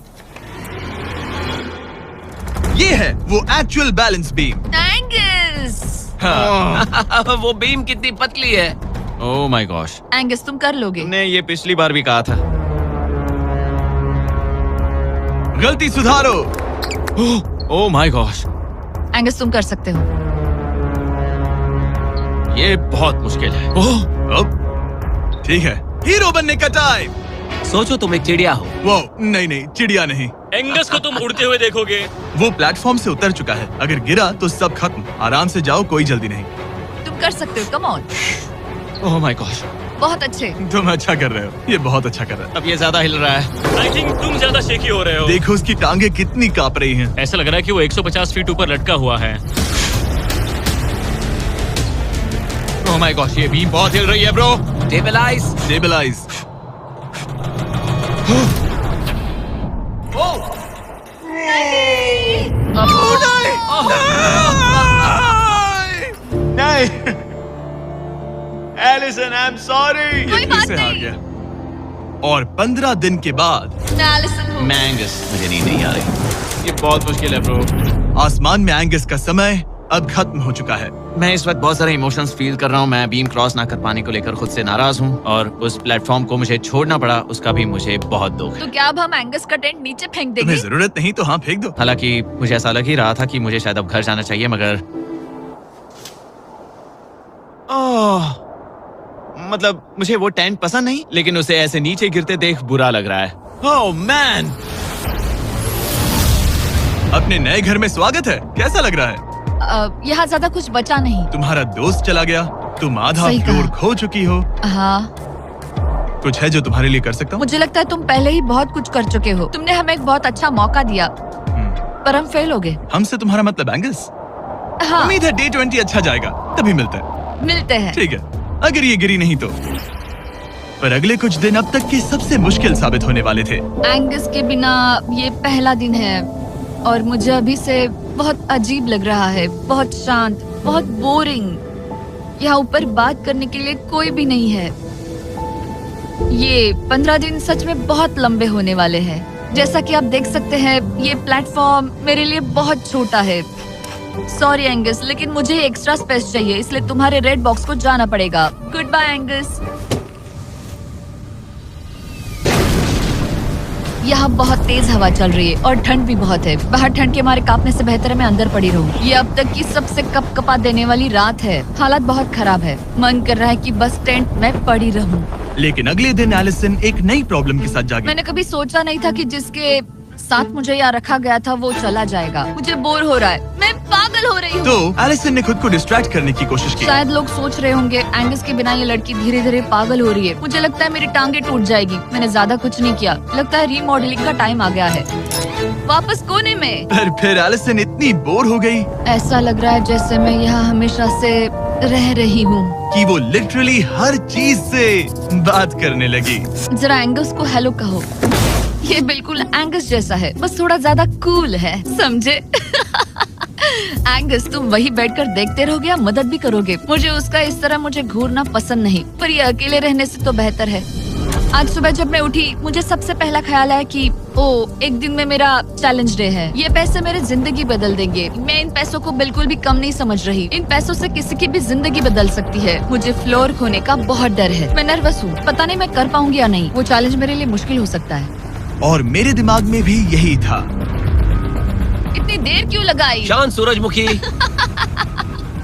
ये है वो एक्चुअल बैलेंस बीम। एंगस, हाँ। वो बीम कितनी पतली है। ओह माय गॉश, एंगस तुम कर लोगे। तुमने ये पिछली बार भी कहा था। गलती सुधारो। ओह माय गॉश, एंगस तुम कर सकते हो। ये बहुत मुश्किल है। ओह, अब ठीक है, हीरो बनने का टाइम। सोचो तुम एक चिड़िया हो। वो नहीं, चिड़िया नहीं। एंगस को तुम उड़ते हुए देखोगे। वो प्लेटफॉर्म से उतर चुका है, अगर गिरा तो सब खत्म। आराम से जाओ, कोई जल्दी नहीं। तुम कर सकते हो, come on. Oh my gosh, बहुत अच्छे। तुम अच्छा कर रहे हो, ये बहुत अच्छा कर रहा है। अब ये ज्यादा हिल रहा है। आई थिंक तुम ज्यादा शेकी हो रहे हो। देखो उसकी टांगे कितनी कांप रही हैं। ऐसा लग रहा है कि वो 150 फीट ऊपर लटका हुआ है। ओह माय गॉश, ये बीम बहुत हिल रही है ब्रो। स्टेबलाइज। स्टेबलाइज। नहीं, एलिसन, आई एम सॉरी। कोई बात हार नहीं। गया। और 15 दिन के बाद मैं एलिसन हूँ। मैं एंगस, मुझे नींद नहीं आ रही। ये बहुत मुश्किल है ब्रो। आसमान में एंगस का समय अब खत्म हो चुका है। मैं इस वक्त बहुत सारे इमोशंस फील कर रहा हूँ। मैं बीम क्रॉस ना कर पाने को लेकर खुद से नाराज हूँ और उस प्लेटफॉर्म को मुझे छोड़ना पड़ा, उसका भी मुझे बहुत दुख है। तो क्या अब हम एंगस का टेंट नीचे फेंक देंगे? तुम्हें जरूरत नहीं तो हाँ फेंक दो। हालांकि मुझे ऐसा लग ही रहा था कि मुझे शायद अब घर जाना चाहिए, मगर मतलब मुझे वो टेंट पसंद नहीं, लेकिन उसे ऐसे नीचे गिरते देख बुरा लग रहा है। ओह मैन, अपने नए घर में स्वागत है। कैसा लग रहा है? यहाँ ज्यादा कुछ बचा नहीं। तुम्हारा दोस्त चला गया, तुम आधा सही फ्लोर कहा। खो चुकी हो। हाँ, कुछ है जो तुम्हारे लिए कर सकता हूँ? मुझे लगता है तुम पहले ही बहुत कुछ कर चुके हो। तुमने हमें एक बहुत अच्छा मौका दिया, पर हम फेल हो गए। हमसे तुम्हारा मतलब एंगस? हाँ, उम्मीद है डे 20 अच्छा जाएगा, तभी मिलते हैं। मिलते हैं। ठीक है, अगर ये गिरी नहीं तो। पर अगले कुछ दिन अब तक के सबसे मुश्किल साबित होने वाले थे। एंगस के बिना ये पहला दिन है और मुझे अभी से बहुत अजीब लग रहा है, बहुत शांत, बहुत बोरिंग। यहाँ ऊपर बात करने के लिए कोई भी नहीं है। ये 15 दिन सच में बहुत लंबे होने वाले हैं। जैसा कि आप देख सकते हैं, ये प्लेटफॉर्म मेरे लिए बहुत छोटा है। सॉरी एंगस, लेकिन मुझे एक्स्ट्रा स्पेस चाहिए, इसलिए तुम्हारे रेड बॉक्स को जाना पड़ेगा। Goodbye Angus. यहाँ बहुत तेज हवा चल रही है और ठंड भी बहुत है। बाहर ठंड के मारे कांपने से बेहतर है मैं अंदर पड़ी रहूं। ये अब तक की सबसे कपकपा देने वाली रात है। हालात बहुत खराब है। मन कर रहा है कि बस टेंट में पड़ी रहूं। लेकिन अगले दिन एलिसन एक नई प्रॉब्लम के साथ जागी। मैंने कभी सोचा नहीं था कि जिसके साथ मुझे यहाँ रखा गया था वो चला जाएगा। मुझे बोर हो रहा है, मैं पागल हो रही हूँ। तो एलिसन ने खुद को डिस्ट्रैक्ट करने की कोशिश की। शायद लोग सोच रहे होंगे एंगस के बिना ये लड़की धीरे धीरे पागल हो रही है। मुझे लगता है मेरी टांगे टूट जाएगी। मैंने ज्यादा कुछ नहीं किया, लगता है रीमॉडलिंग का टाइम आ गया है। वापस कोने में। पर फिर एलिसन इतनी बोर हो गई ऐसा लग रहा है जैसे मैं यहाँ हमेशा से रह रही हूँ। कि वो लिटरली हर चीज से बात करने लगी। जरा एंगस को हेलो कहो। ये बिल्कुल एंगस जैसा है, बस थोड़ा ज्यादा कूल है, समझे? एंगस, तुम वही बैठकर देखते रहोगे या मदद भी करोगे? मुझे उसका इस तरह मुझे घूरना पसंद नहीं, पर ये अकेले रहने से तो बेहतर है। आज सुबह जब मैं उठी, मुझे सबसे पहला ख्याल आया कि एक दिन में मेरा चैलेंज डे है। ये पैसे मेरी जिंदगी बदल देंगे। मैं इन पैसों को बिल्कुल भी कम नहीं समझ रही। इन पैसों से किसी की भी जिंदगी बदल सकती है। मुझे फ्लोर खोने का बहुत डर है। मैं नर्वस हूँ, पता नहीं मैं कर पाऊंगी या नहीं। वो चैलेंज मेरे लिए मुश्किल हो सकता है। और मेरे दिमाग में भी यही था। इतनी देर क्यों लगाई? शांत सूरजमुखी।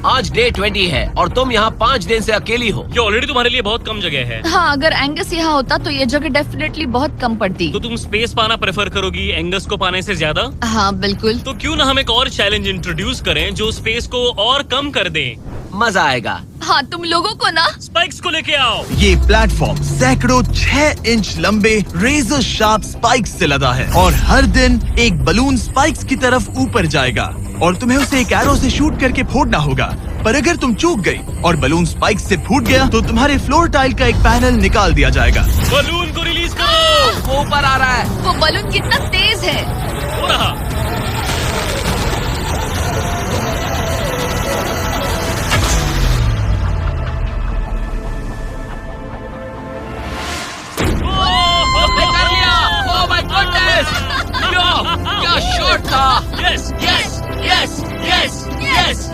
आज डे 20 है और तुम यहाँ 5 दिन से अकेली हो। ये ऑलरेडी तुम्हारे लिए बहुत कम जगह है। हाँ, अगर एंगस यहाँ होता तो ये जगह डेफिनेटली बहुत कम पड़ती। तो तुम स्पेस पाना प्रेफर करोगी एंगस को पाने से ज्यादा? हाँ बिल्कुल। तो क्यों ना हम एक और चैलेंज इंट्रोड्यूस करें जो स्पेस को और कम कर दे। मजा आएगा। हाँ, तुम लोगों को ना स्पाइक्स को लेके आओ। ये प्लेटफॉर्म सैकड़ों 6 इंच लंबे रेजर शार्प स्पाइक्स से लदा है और हर दिन एक बलून स्पाइक्स की तरफ ऊपर जाएगा और तुम्हें उसे एक एरो से शूट करके फोड़ना होगा। पर अगर तुम चूक गई और बलून स्पाइक्स से फूट गया तो तुम्हारे फ्लोर टाइल का एक पैनल निकाल दिया जाएगा। बलून को रिलीज करो। वो ऊपर आ रहा है। वो बलून कितना तेज है। हो रहा। कर लिया। Oh my goodness. क्या शॉट था। Yes yes yes yes yes.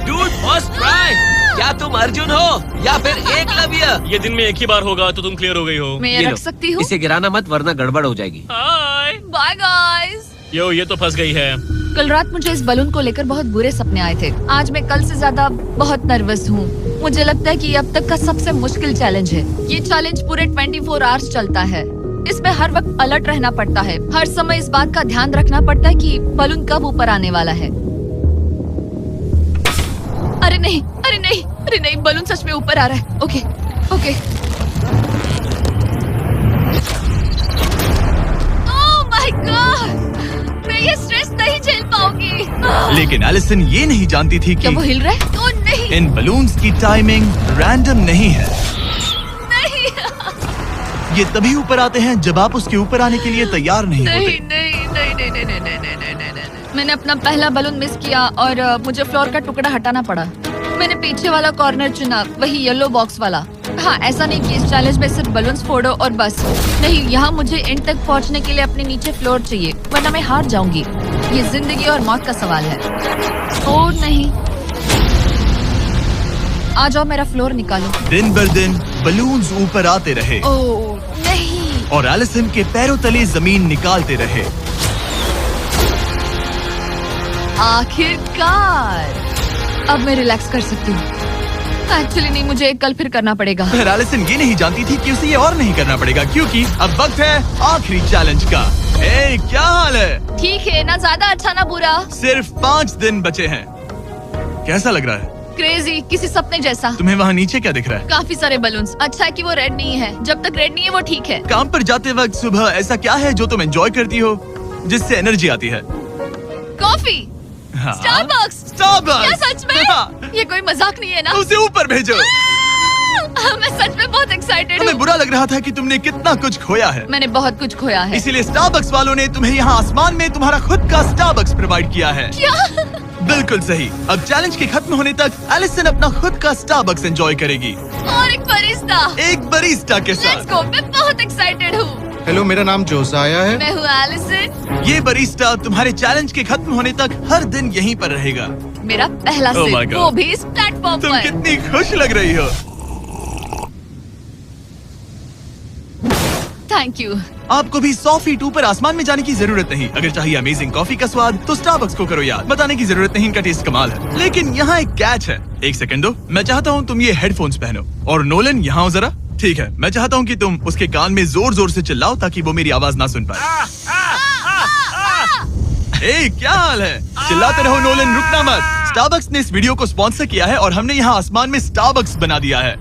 Dude, first try. क्या तुम अर्जुन हो या फिर एकलव्य? ये दिन में एक ही बार होगा तो तुम क्लियर हो गई हो। मैं ये ये लो, रख सकती हूँ? इसे गिराना मत वरना गड़बड़ हो जाएगी। हाय। Bye guys. यो, ये तो फंस गई है। कल रात मुझे इस बलून को लेकर बहुत बुरे सपने आए थे। आज मैं कल से ज्यादा बहुत नर्वस हूँ। मुझे लगता है कि ये अब तक का सबसे मुश्किल चैलेंज है। ये चैलेंज पूरे 24 आवर्स चलता है। इसमें हर वक्त अलर्ट रहना पड़ता है। हर समय इस बात का ध्यान रखना पड़ता है कि बलून कब ऊपर आने वाला है। अरे नहीं, अरे नहीं, अरे नहीं, बलून सच में ऊपर आ रहा है। Okay, okay. Oh my God, मैं ये स्ट्रेस नहीं झेल पाऊंगी। लेकिन एलिसन ये नहीं जानती थी क्या कि वो हिल रहा है? ओह नहीं, इन बलून्स की टाइमिंग रैंडम नहीं है। नहीं, ये तभी ऊपर आते हैं जब आप उसके ऊपर आने के लिए तैयार नहीं नहीं, होते। नहीं, नहीं, नहीं, नहीं, नहीं, नहीं, नहीं, नहीं, नहीं, नहीं। मैंने अपना पहला बलून मिस किया और मुझे फ्लोर का टुकड़ा हटाना पड़ा। मैंने पीछे वाला कॉर्नर चुना, वही येलो बॉक्स वाला। हाँ, ऐसा नहीं कि इस चैलेंज में सिर्फ बलून्स फोड़ो और बस। नहीं, यहाँ मुझे एंड तक पहुँचने के लिए अपने नीचे फ्लोर चाहिए, वरना मैं हार जाऊंगी। ये जिंदगी और मौत का सवाल है। ओह नहीं, आ जाओ, मेरा फ्लोर निकालो। दिन बर दिन बलून्स ऊपर आते रहे ओह नहीं, और एलिसन के पैरों तले जमीन निकालते रहे। आखिरकार अब मैं रिलैक्स कर सकती हूँ। एक्चुअली नहीं, मुझे कल फिर करना पड़ेगा। फिर एलिसन ये नहीं जानती थी कि उसे ये और नहीं करना पड़ेगा, क्योंकि अब वक्त है आखिरी चैलेंज का। ए, क्या हाल है? ठीक है, ना ज्यादा अच्छा ना बुरा। सिर्फ 5 दिन बचे हैं। कैसा लग रहा है? क्रेजी, किसी सपने जैसा। तुम्हें वहाँ नीचे क्या दिख रहा है? काफी सारे बलून्स। अच्छा है कि वो रेड नहीं है। जब तक रेड नहीं है वो ठीक है। काम पर जाते वक्त सुबह ऐसा क्या है जो तुम एंजॉय करती हो, जिससे एनर्जी आती है? कॉफी। हाँ। स्टारबक्स। स्टारबक्स। क्या सच में? हाँ। ये कोई मजाक नहीं है ना? उसे ऊपर भेजो। मैं सच में बहुत एक्साइटेड हमें हूँ। बुरा लग रहा था कि तुमने कितना कुछ खोया है। मैंने बहुत कुछ खोया है। इसीलिए स्टारबक्स वालों ने तुम्हें यहाँ आसमान में तुम्हारा खुद का स्टारबक्स प्रोवाइड किया है। क्या? बिल्कुल सही। अब चैलेंज के खत्म होने तक एलिसन अपना खुद का स्टारबक्स एंजॉय करेगी, और एक बरिस्ता। एक बरिस्टा के लेट्स साथ। गो, मैं बहुत एक्साइटेड हूँ। हेलो, मेरा नाम जोसाया है। मैं हूँ एलिसन। ये बरिस्टा तुम्हारे चैलेंज के खत्म होने तक हर दिन यहीं पर रहेगा। मेरा पहला Oh my सिप, God. वो भी इस प्लेटफॉर्म तुम पर। कितनी खुश लग रही हो। Thank you. आपको भी 100 फीट ऊपर आसमान में जाने की जरूरत नहीं। अगर चाहिए अमेजिंग कॉफी का स्वाद तो स्टारबक्स को करो याद। बताने की जरूरत नहीं, इनका टेस्ट कमाल है। लेकिन यहाँ एक कैच है। एक सेकंड दो, मैं चाहता हूँ तुम ये हेडफोन्स पहनो। और नोलन, यहाँ आओ जरा। ठीक है, मैं चाहता हूँ कि तुम उसके कान में जोर जोर से चिल्लाओ ताकि वो मेरी आवाज ना सुन पाए। ए, क्या हाल है? चिल्लाते रहो नोलन, रुकना मत। स्टारबक्स ने इस वीडियो को स्पॉन्सर किया है और हमने यहाँ आसमान में स्टारबक्स बना दिया है।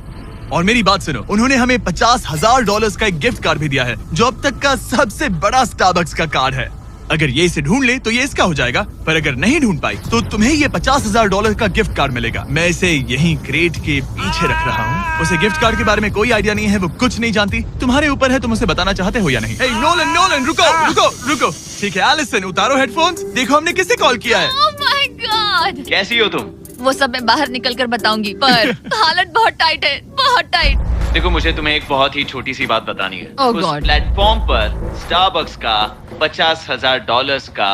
और मेरी बात सुनो, उन्होंने हमें $50,000 का एक गिफ्ट कार्ड भी दिया है, जो अब तक का सबसे बड़ा स्टारबक्स का कार्ड है। अगर ये इसे ढूंढ ले तो ये इसका हो जाएगा, पर अगर नहीं ढूंढ पाई तो तुम्हें ये $50,000 का गिफ्ट कार्ड मिलेगा। मैं इसे यहीं क्रेट के पीछे रख रहा हूँ। उसे गिफ्ट कार्ड के बारे में कोई आइडिया नहीं है, वो कुछ नहीं जानती। तुम्हारे ऊपर है तुम उसे बताना चाहते हो या नहीं। हे नोलन, नोलन, रुको रुको रुको। ठीक है एलिसन, उतारो हेडफोन्स। देखो हमने किसे कॉल किया है। ओह माय गॉड। कैसी हो तुम? वो सब मैं बाहर निकल कर बताऊंगी, पर हालत बहुत टाइट है, बहुत टाइट। देखो, मुझे तुम्हें एक बहुत ही छोटी सी बात बतानी है। Oh उस God. प्लेटफॉर्म पर स्टारबक्स का $50,000 का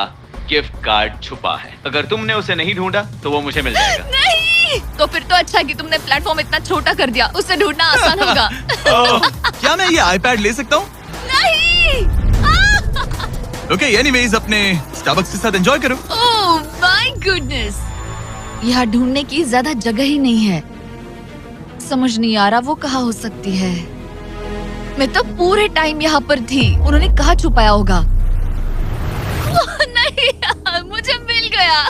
गिफ्ट कार्ड छुपा है। अगर तुमने उसे नहीं ढूंढा तो वो मुझे मिल जाएगा। नहीं, तो फिर तो अच्छा है कि तुमने प्लेटफॉर्म इतना छोटा कर दिया। उसे ढूंढना आसान होगा। क्या मैं ये आईपैड ले सकता हूँ? नहीं। ओके, एनीवेज अपने स्टारबक्स के साथ एंजॉय करो। ओह माय गुडनेस, यहाँ ढूंढने की ज्यादा जगह ही नहीं है। समझ नहीं आ रहा वो कहाँ हो सकती है। मैं तो पूरे टाइम यहाँ पर थी। उन्होंने कहाँ छुपाया होगा? नहीं, मुझे मिल गया।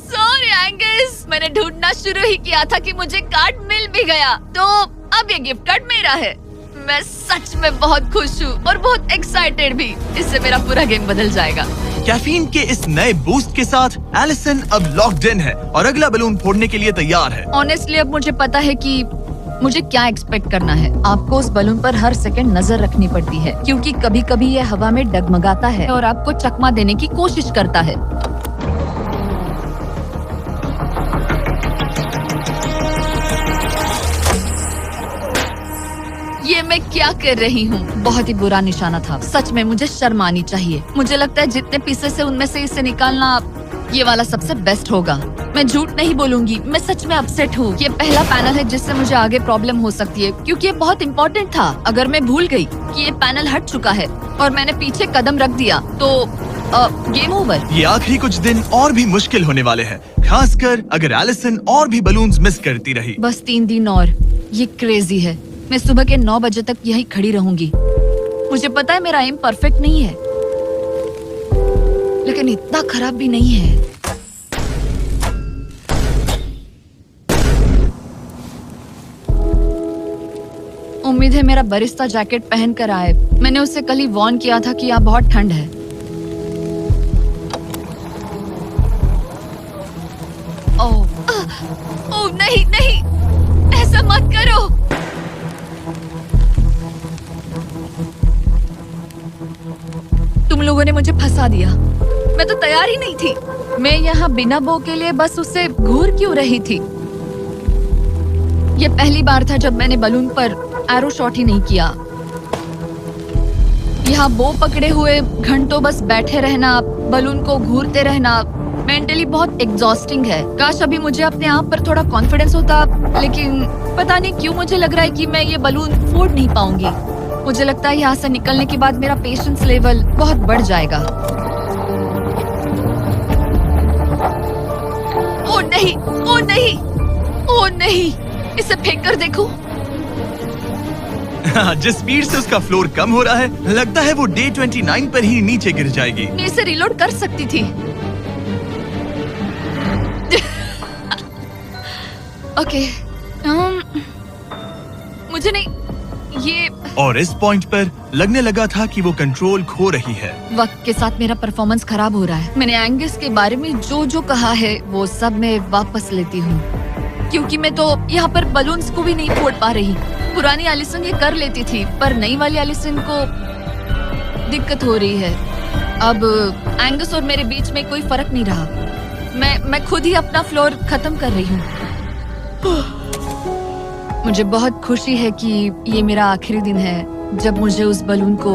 सॉरी एंगस, मैंने ढूंढना शुरू ही किया था कि मुझे कार्ड मिल भी गया। तो अब ये गिफ्ट कार्ड मेरा है। मैं सच में बहुत खुश हूँ और बहुत एक्साइटेड भी। इससे मेरा पूरा गेम बदल जाएगा। कैफीन के इस नए बूस्ट के साथ एलिसन अब लॉक्ड इन है और अगला बलून फोड़ने के लिए तैयार है। ऑनेस्टली अब मुझे पता है कि मुझे क्या एक्सपेक्ट करना है। आपको उस बलून पर हर सेकंड नजर रखनी पड़ती है, क्योंकि कभी कभी ये हवा में डगमगाता है और आपको चकमा देने की कोशिश करता है। ये मैं क्या कर रही हूँ? बहुत ही बुरा निशाना था। सच में मुझे शर्म आनी चाहिए। मुझे लगता है जितने पीसेस है उनमें से इसे निकालना ये वाला सबसे बेस्ट होगा। मैं झूठ नहीं बोलूंगी, मैं सच में अपसेट हूँ। ये पहला पैनल है जिससे मुझे आगे प्रॉब्लम हो सकती है, क्योंकि ये बहुत इम्पोर्टेंट था। अगर मैं भूल गई कि ये पैनल हट चुका है और मैंने पीछे कदम रख दिया तो गेम ओवर। ये आखिरी कुछ दिन और भी मुश्किल होने वाले हैं, खासकर अगर एलिसन और भी बलून्स मिस करती रही। बस 3 दिन और। ये क्रेजी है। मैं सुबह के 9 बजे तक यहीं खड़ी रहूंगी। मुझे पता है मेरा एम परफेक्ट नहीं है, लेकिन इतना खराब भी नहीं है। उम्मीद है मेरा बरिस्ता जैकेट पहन कर आए। मैंने उससे कल ही वॉर्न किया था कि यहाँ बहुत ठंड है। ओह नहीं नहीं, ऐसा मत करो। तुम लोगों ने मुझे फंसा दिया। मैं तो तैयार ही नहीं थी। मैं यहाँ बिना बो के लिए बस उससे घूर क्यों रही थी। ये पहली बार था जब मैंने बलून पर एरो शॉट ही नहीं किया। यहाँ बो पकड़े हुए घंटों बस बैठे रहना, बलून को घूरते रहना मेंटली बहुत एग्जॉस्टिंग है। काश अभी मुझे अपने आप पर थोड़ा कॉन्फिडेंस होता, लेकिन पता नहीं क्यों मुझे लग रहा है कि मैं ये बलून फोड़ नहीं पाऊंगी। मुझे लगता है यहाँ से निकलने के बाद मेरा पेशेंस लेवल बहुत बढ़ जाएगा। ओ नहीं, ओ नहीं, ओ नहीं, इसे फेंक कर देखो। जिस स्पीड से उसका फ्लोर कम हो रहा है, लगता है वो डे 29 पर ही नीचे गिर जाएगी। मैं इसे रिलोड कर सकती थी। ओके, मुझे नहीं ये। और इस पॉइंट पर लगने लगा था कि वो कंट्रोल खो रही है। वक्त के साथ मेरा परफॉर्मेंस खराब हो रहा है। मैंने एंगस के बारे में जो जो कहा है वो सब मैं वापस लेती हूँ, क्योंकि मैं तो यहाँ पर बलून्स को भी नहीं फोड़ पा रही। पुरानी एलिसन ये कर लेती थी, पर नई वाली एलिसन को दिक्कत हो रही है। अब एंगस और मेरे बीच में कोई फर्क नहीं रहा। मैं खुद ही अपना फ्लोर खत्म कर रही हूँ। मुझे बहुत खुशी है कि ये मेरा आखिरी दिन है जब मुझे उस बलून को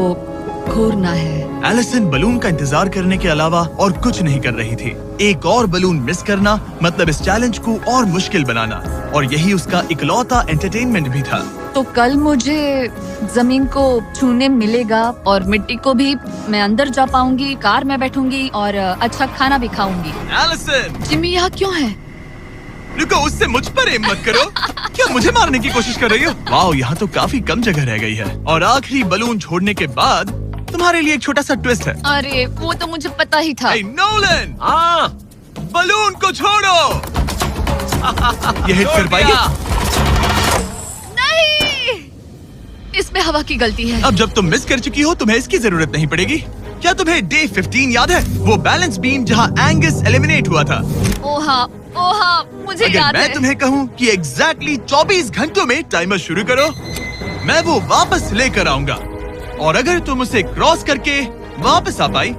घूरना है। एलिसन बलून का इंतजार करने के अलावा और कुछ नहीं कर रही थी। एक और बलून मिस करना मतलब इस चैलेंज को और मुश्किल बनाना, और यही उसका इकलौता एंटरटेनमेंट भी था। तो कल मुझे जमीन को छूने मिलेगा और मिट्टी को भी। मैं अंदर जा पाऊंगी, कार में बैठूंगी और अच्छा खाना भी खाऊंगी। एलिसन! जिमी यहाँ क्यों है? रुको, उससे मुझ पर एम मत करो। क्या मुझे मारने की कोशिश कर रही हो? वाओ, यहाँ तो काफी कम जगह रह गई है। और आखिरी बलून छोड़ने के बाद तुम्हारे लिए एक छोटा सा ट्विस्ट है। अरे वो तो मुझे पता ही था। Hey, Nolan! हाँ, बलून को छोड़ो। ये हिट कर पाएगी? नहीं, इसमें हवा की गलती है। अब जब तुम मिस कर चुकी हो, तुम्हें इसकी जरूरत नहीं पड़ेगी। क्या तुम्हें डे 15 याद है? वो बैलेंस बीम जहाँ एंगस एलिमिनेट हुआ था। ओ हाँ, मुझे अगर याद मैं है। तुम्हें कहूँ कि एग्जैक्टली 24 घंटों में टाइमर शुरू करो, मैं वो वापस लेकर आऊंगा। और अगर तुम उसे क्रॉस करके वापस आ पाई,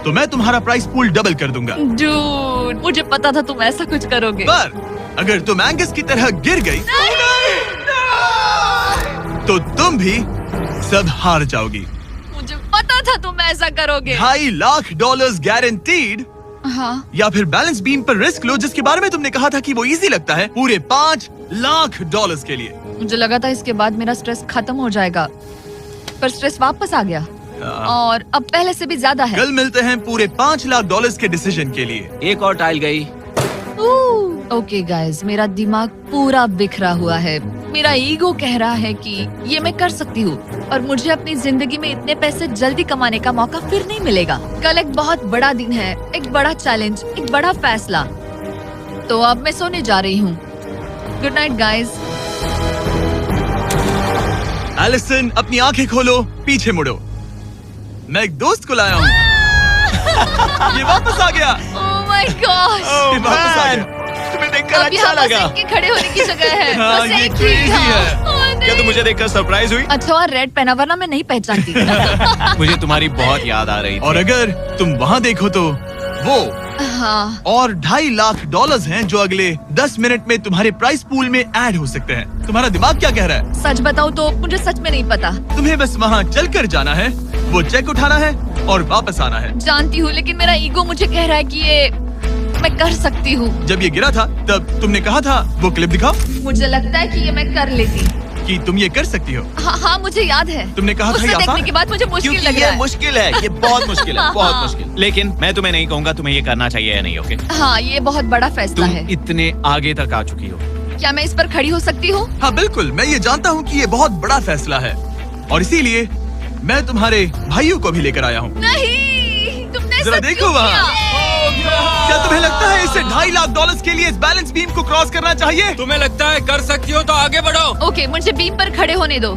तो मैं तुम्हारा प्राइस पूल डबल कर दूंगा। डूड, मुझे पता था तुम ऐसा कुछ करोगे। पर अगर तुम एंगस की तरह गिर गई, तो तुम भी सब हार जाओगी। मुझे पता था तुम ऐसा करोगे। $2.5 लाख गारंटीड। हाँ, या फिर बैलेंस बीम पर रिस्क लो, जिसके बारे में तुमने कहा था कि वो इजी लगता है, पूरे $5 लाख के लिए। मुझे लगा था इसके बाद मेरा स्ट्रेस खत्म हो जाएगा, पर स्ट्रेस वापस आ गया और अब पहले से भी ज्यादा है। कल मिलते हैं पूरे $5 लाख के डिसीजन के लिए। एक और टाइल गई। ओके गाइस, मेरा दिमाग पूरा बिखरा हुआ है। मेरा ईगो कह रहा है कि ये मैं कर सकती हूँ और मुझे अपनी जिंदगी में इतने पैसे जल्दी कमाने का मौका फिर नहीं मिलेगा। कल एक बहुत बड़ा दिन है, एक बड़ा चैलेंज, एक बड़ा फैसला। तो अब मैं सोने जा रही हूँ। Good night guys. एलिसन, अपनी आंखें खोलो, पीछे मुड़ो। मैं एक दोस्त को लाया हूँ। ये वापस आ गया। ओह माय गॉड, ये वापस आ गया। तुम्हें देखकर अब अच्छा यहाँ बस लगा। इनके खड़े होने की जगह है। हाँ, बस ये एक ही crazy था। है। ओह, नहीं। क्या तुम मुझे देखकर सरप्राइज हुई? अच्छा, और रेड पहना, वरना मैं नहीं पहचानती। मुझे तुम्हारी बहुत याद आ रही थी। और अगर तुम वहाँ देखो तो वो हाँ, और $2.5 लाख हैं जो अगले 10 मिनट में तुम्हारे प्राइस पूल में ऐड हो सकते हैं। तुम्हारा दिमाग क्या कह रहा है? सच बताऊँ तो मुझे सच में नहीं पता। तुम्हें बस वहाँ चल कर जाना है, वो चेक उठाना है और वापस आना है। जानती हूँ, लेकिन मेरा ईगो मुझे कह रहा है कि ये मैं कर सकती हूँ। जब ये गिरा था तब तुमने कहा था वो क्लिप दिखाओ। मुझे लगता है कि ये मैं कर लेती। कि तुम ये कर सकती हो। हाँ हाँ मुझे याद है। तुमने कहा था उससे ये आसान देखने है। के बाद मुझे मुश्किल क्योंकि लग ये रहा है। मुश्किल है, ये बहुत मुश्किल है, बहुत मुश्किल। लेकिन मैं तुम्हें नहीं कहूंगा तुम्हें ये करना चाहिए या नहीं, ओके? हाँ ये बहुत बड़ा फैसला तुम है। इतने आगे तक आ चुकी हो। क्या मैं इस पर खड़ी हो सकती हूँ? हाँ बिल्कुल, मैं ये जानता हूँ कि ये बहुत बड़ा फैसला है और इसीलिए मैं तुम्हारे भाइयों को भी लेकर आया हूँ। नहीं, तुमने जरा ऐसा देखो क्यों वहाँ। किया? क्या तुम्हें लगता है इसे $2.5 लाख के लिए इस बैलेंस बीम को क्रॉस करना चाहिए? तुम्हें लगता है कर सकती हो तो आगे बढ़ो। ओके मुझे बीम पर खड़े होने दो।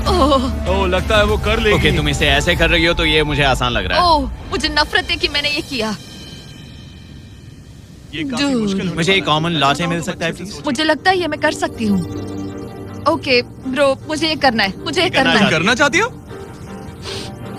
ओह ओ लगता है वो कर लेगी। ओके, तुम इसे ऐसे कर रही हो तो ये मुझे आसान लग रहा है। ओह मुझे नफरत है कि मैंने ये किया। ये काफी Dude. मुश्किल होने मुझे एक वाला है। कॉमन लॉ मिल सकता है अच्छे से प्लीज? सोचो। मुझे लगता है ये मैं कर सकती हूँ। ओके ब्रो मुझे ये करना है, मुझे ये करना करना है। तुम करना चाहती हो?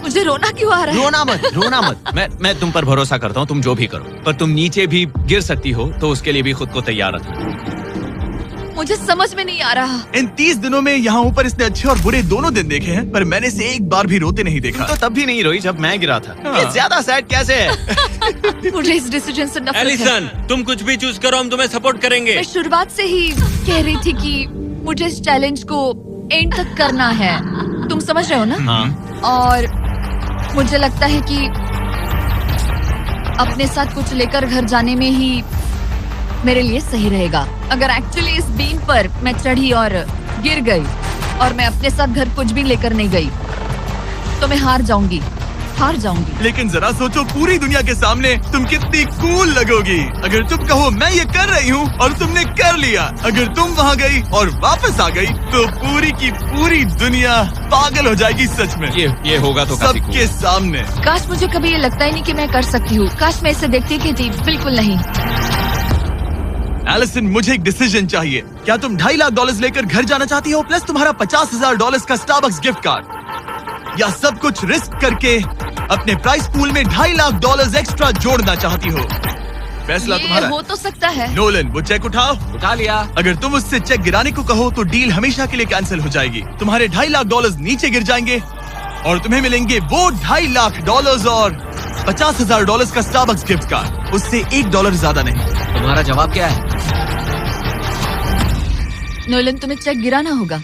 मुझे रोना क्यों आ रहा है? रोना मत, रोना मत। मैं तुम पर भरोसा करता हूँ, तुम जो भी करो, पर तुम नीचे भी गिर सकती हो तो उसके लिए भी खुद को तैयार रखो। मुझे समझ में नहीं आ रहा। इन 30 दिनों में यहाँ ऊपर इसने अच्छे और बुरे दोनों दिन देखे हैं, पर मैंने इसे एक बार भी रोते नहीं देखा। तो तब भी नहीं रोई जब मैं गिरा था। हाँ। ये ज्यादा सैड कैसे है? मुझे इस डिसीजन से नफरत है। एलिसन, तुम कुछ भी चूज करो, हम तुम्हें सपोर्ट करेंगे। मैं शुरुआत से ही कह रही थी कि मुझे इस चैलेंज को एंड तक करना है। तुम समझ रहे हो ना? हाँ, और मुझे लगता है कि अपने साथ कुछ लेकर घर जाने में ही मेरे लिए सही रहेगा। अगर एक्चुअली इस बीम पर मैं चढ़ी और गिर गई और मैं अपने साथ घर कुछ भी लेकर नहीं गई तो मैं हार जाऊंगी। लेकिन जरा सोचो, पूरी दुनिया के सामने तुम कितनी कूल लगोगी अगर तुम कहो मैं ये कर रही हूँ और तुमने कर लिया। अगर तुम वहाँ गई और वापस आ गई तो पूरी की पूरी दुनिया पागल हो जाएगी सच में। ये होगा तो काफी सबके सामने। काश मुझे कभी ये लगता ही नहीं कि मैं कर सकती हूँ। काश मैं इसे देखती कि जी बिल्कुल नहीं। एलिसन, मुझे एक डिसीजन चाहिए। क्या तुम $2.5 लाख लेकर घर जाना चाहती हो प्लस तुम्हारा $50,000 का स्टारबक्स गिफ्ट कार्ड, या सब कुछ रिस्क करके अपने प्राइस पूल में $2.5 लाख एक्स्ट्रा जोड़ना चाहती हो? फैसला ये तुम्हारा हो है। तो सकता है। नोलन, वो चेक उठाओ। उठा लिया। अगर तुम उससे चेक गिराने को कहो तो डील हमेशा के लिए कैंसिल हो जाएगी। तुम्हारे $2.5 लाख नीचे गिर जाएंगे और तुम्हें मिलेंगे वो $2.5 लाख और $50,000 का स्टारबक्स गिफ्ट कार्ड। उससे $1 ज्यादा नहीं। तुम्हारा जवाब क्या है? नोलन तुम्हें चेक गिराना होगा।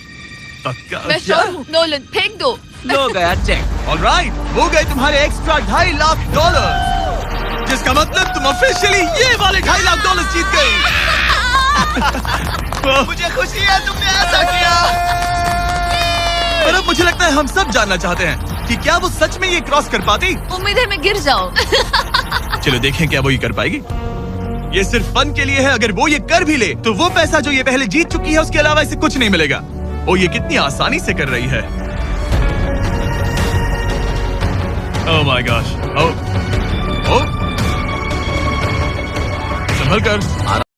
पक्का? मैं श्योर हूँ। नोलन फेंक दो। लो गया चेक। ऑलराइट, वो गए तुम्हारे एक्स्ट्रा $2.5 लाख, जिसका मतलब तुम ऑफिशियली ये वाले $2.5 लाख जीत गई। मुझे खुशी है तुमने ऐसा किया। पर अब मुझे लगता है हम सब जानना चाहते हैं कि क्या वो सच में ये क्रॉस कर पाती। उम्मीद है मैं गिर जाऊं। चलो देखें क्या वो ये कर पाएगी। ये सिर्फ फन के लिए है। अगर वो ये कर भी ले तो वो पैसा जो ये पहले जीत चुकी है उसके अलावा इसे कुछ नहीं मिलेगा। वो ये कितनी आसानी से कर रही है। Oh my gosh. ओह संभल कर।